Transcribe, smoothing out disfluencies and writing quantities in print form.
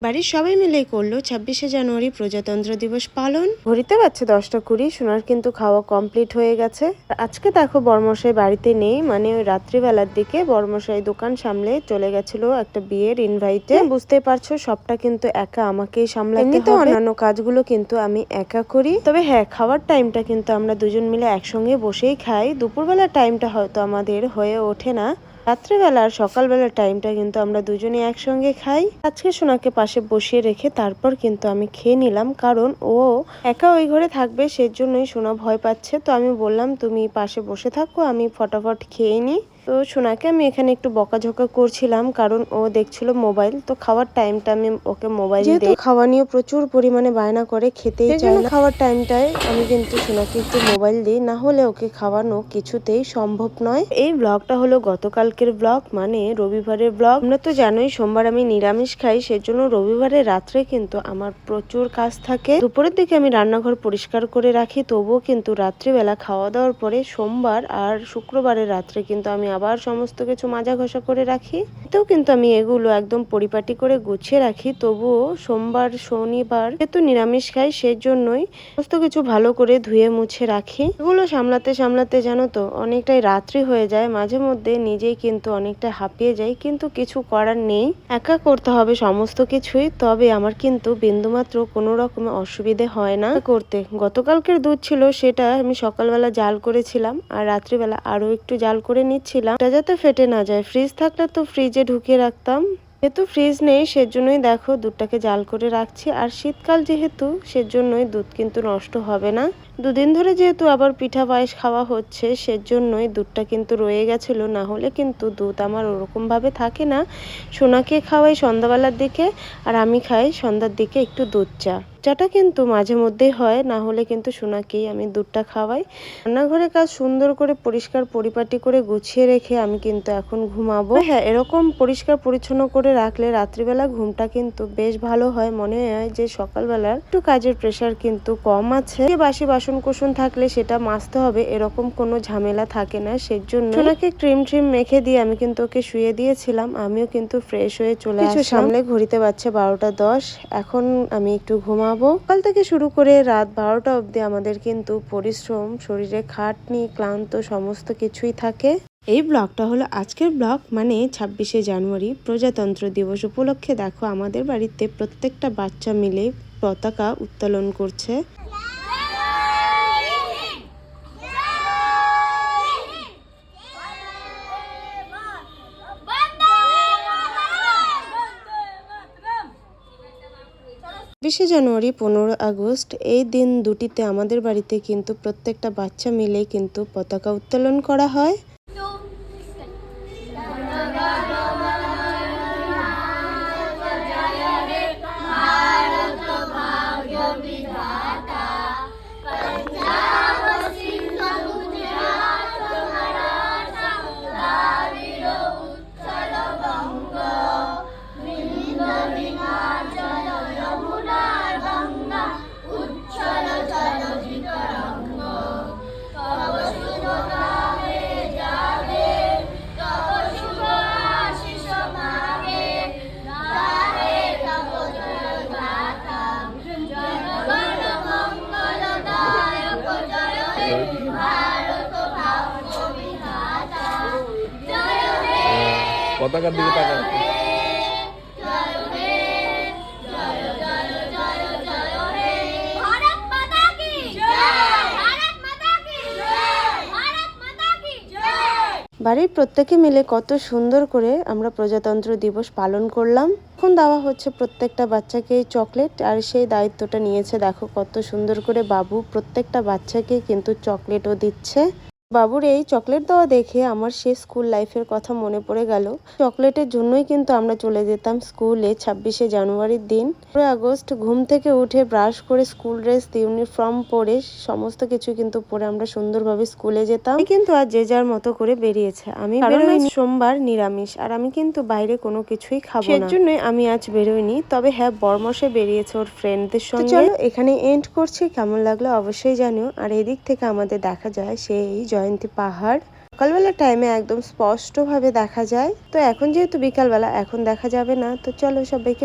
বাড়ির সবাই মিলেই করলো 26শে জানুয়ারি প্রজাতন্ত্র দিবস পালন। ঘড়িতে বাজছে 10টা 20। সোনার কিন্তু খাওয়া কমপ্লিট হয়ে গেছে। আজকে দেখো বড়মশাই বাড়িতে নেই, মানে ওই রাত্রিবেলার দিকে বড়মশাই দোকান সামলে চলে গেছিল একটা বিয়ের ইনভাইটে। বুঝতেই পারছো সবটা কিন্তু একা আমাকেই সামলাতে হবে। অন্যান্য কাজগুলো কিন্তু আমি একা করি। তবে হ্যাঁ, খাওয়ার টাইমটা কিন্তু আমরা দুজন মিলে একসঙ্গে বসেই খাই। দুপুরবেলার টাইমটা হয়তো আমাদের হয়ে ওঠে না। রাত্রেবেলা আর সকালবেলার টাইমটা কিন্তু আমরা দুজনে একসঙ্গে খাই। আজকে সোনাকে পাশে বসিয়ে রেখে তারপর কিন্তু আমি খেয়ে নিলাম, কারণ ও একা ওই ঘরে থাকবে, সেজন্যই সোনা ভয় পাচ্ছে। তো আমি বললাম তুমি পাশে বসে থাকো, আমি ফটাফট খেয়ে নিই। তো সোনাকে আমি এখানে একটু বকাঝকা করছিলাম, কারণ ও দেখছিল মোবাইল। তো খাওয়ার টাইমটা আমি ওকে মোবাইল দিই। খাওয়া নিয়ে প্রচুর পরিমাণে বায়না করে, খেতেই চায় না। খাওয়ার টাইমটায় আমি কিন্তু সোনাকে একটু মোবাইল দিই, না হলে ওকে খাওয়ানো কিছুতেই সম্ভব নয়। এই ব্লগটা হলো গতকালকের ব্লগ, মানে রবিবারের ব্লগ। আমরা তো জানোই সোমবার আমি নিরামিষ খাই, সেজন্য রবিবারের রাত্রে কিন্তু আমার প্রচুর কাজ থাকে। দুপুরের দিকে আমি রান্নাঘর পরিষ্কার করে রাখি, তবুও কিন্তু রাত্রিবেলা খাওয়া দাওয়ার পরে সোমবার আর শুক্রবারের রাত্রে কিন্তু আমি আবার সমস্ত কিছু মাজা ঘষা করে রাখি। এতেও কিন্তু আমি এগুলো একদম পরিপাটি করে গুছিয়ে রাখি। তবুও সোমবার শনিবার যেহেতু নিরামিষ খাই, সেজন্যই সমস্ত কিছু ভালো করে ধুয়ে মুছে রাখি। এগুলো সামলাতে সামলাতে জানো তো অনেকটাই রাত্রি হয়ে যায়। মাঝে মধ্যে নিজেই কিন্তু অনেকটা হাঁপিয়ে যাই, কিন্তু কিছু করার নেই, একা করতে হবে সমস্ত কিছুই। তবে আমার কিন্তু বিন্দুমাত্র কোনো রকমের অসুবিধে হয় না করতে। গতকালকের দুধ ছিল, সেটা আমি সকালবেলা জাল করেছিলাম, আর রাত্রিবেলা আরো একটু জাল করে নিচ্ছিলাম, এটা যাতে ফেটে না যায়। ফ্রিজ থাকলে তো ফ্রিজে ঢুকিয়ে রাখতাম, যেহেতু ফ্রিজ নেই সেজন্যই দেখো দুধটাকে জাল করে রাখছি। আর শীতকাল যেহেতু, সেজন্যই দুধ কিন্তু নষ্ট হবে না। দুদিন ধরে যেহেতু আবার পিঠা পায়েস খাওয়া হচ্ছে, সেজন্যই দুধটা কিন্তু রয়ে গেছিল, না হলে কিন্তু দুধ আমার ওরকম ভাবে থাকে না। সোনাকে খাওয়াই সন্ধ্যাবেলার দিকে, আর আমি খাই সন্ধ্যার দিকে একটু দুধ চা। চাটা কিন্তু মাঝে মধ্যেই হয়, না হলে কিন্তু সোনাকেই আমি দুধটা খাওয়াই। রান্নাঘরের কাজ সুন্দর করে পরিষ্কার পরিপাটি করে গুছিয়ে রেখে আমি কিন্তু এখন ঘুমাবো। হ্যাঁ, এরকম পরিষ্কার পরিচ্ছন্ন করে রাখলে রাত্রিবেলা ঘুমটা কিন্তু বেশ ভালো হয়। মনে হয় যে সকালবেলার একটু কাজের প্রেশার কিন্তু কম আছে। বাসি বাসন কোসন থাকলে সেটা মাজতে হবে, এরকম কোনো ঝামেলা থাকে না। সেজন্য সোনাকে ক্রিম ট্রিম মেখে দিয়ে আমি কিন্তু ওকে শুয়ে দিয়েছিলাম। আমিও কিন্তু ফ্রেশ হয়ে চলে আসলাম। কিছু সামলে ঘড়িতে বাজছে 12টা 10। এখন আমি একটু ঘুমাবো। সকাল থেকে শুরু করে রাত 12টা অবধি আমাদের কিন্তু পরিশ্রম, শরীরে খাটনি, ক্লান্ত সমস্ত কিছুই থাকে। এই ব্লগটা হলো আজকের ব্লগ, মানে 26শে জানুয়ারি প্রজাতন্ত্র দিবস উপলক্ষে দেখো আমাদের বাড়িতে প্রত্যেকটা বাচ্চা মিলে পতাকা উত্তোলন করছে। জানুয়ারি 15 আগস্ট এই দিন দুটিতে আমাদের বাড়িতে কিন্তু প্রত্যেকটা বাচ্চা মিলে কিন্তু পতাকা উত্তোলন করা হয়। পতাকার দিকে তাকান। বাড়ির প্রত্যেকে মিলে কত সুন্দর করে আমরা প্রজাতন্ত্র দিবস পালন করলাম। এখন দেওয়া হচ্ছে প্রত্যেকটা বাচ্চাকে চকলেট, আর সেই দায়িত্বটা নিয়েছে দেখো কত সুন্দর করে বাবু প্রত্যেকটা বাচ্চাকে কিন্তু চকলেটও দিচ্ছে। বাবুর এই চকলেট দেওয়া দেখে আমার সে স্কুল লাইফের কথা মনে পড়ে গেল। চকলেটের জন্যই কিন্তু আমরা চলে যেতাম স্কুলে 26শে জানুয়ারির দিন। 15 আগস্ট ঘুম থেকে উঠে ব্রাশ করে স্কুল ড্রেস ইউনিফর্ম পরে সমস্ত কিছু কিন্তু পরে আমরা সুন্দরভাবে স্কুলে যেতাম। কিন্তু আর যে যার মতো করে বেরিয়েছে। আমি বেরোইনি, সোমবার নিরামিষ, আর আমি কিন্তু বাইরে কোনো কিছুই খাবো না, সেজন্যই আমি আজ বেরোইনি। তবে হ্যাঁ, বরমশাই বেরিয়েছে ওর ফ্রেন্ডদের সঙ্গে। চলো এখানে এন্ড করছি, কেমন লাগলো অবশ্যই জানিও। আর এদিক থেকে আমাদের দেখা যায় সেই জয়ন্তী পাহাড়। সকালবেলা টাইমে একদম স্পষ্ট ভাবে দেখা যায়। তো এখন যেহেতু বিকালবেলা, এখন দেখা যাবে না। তো চলো সবাইকে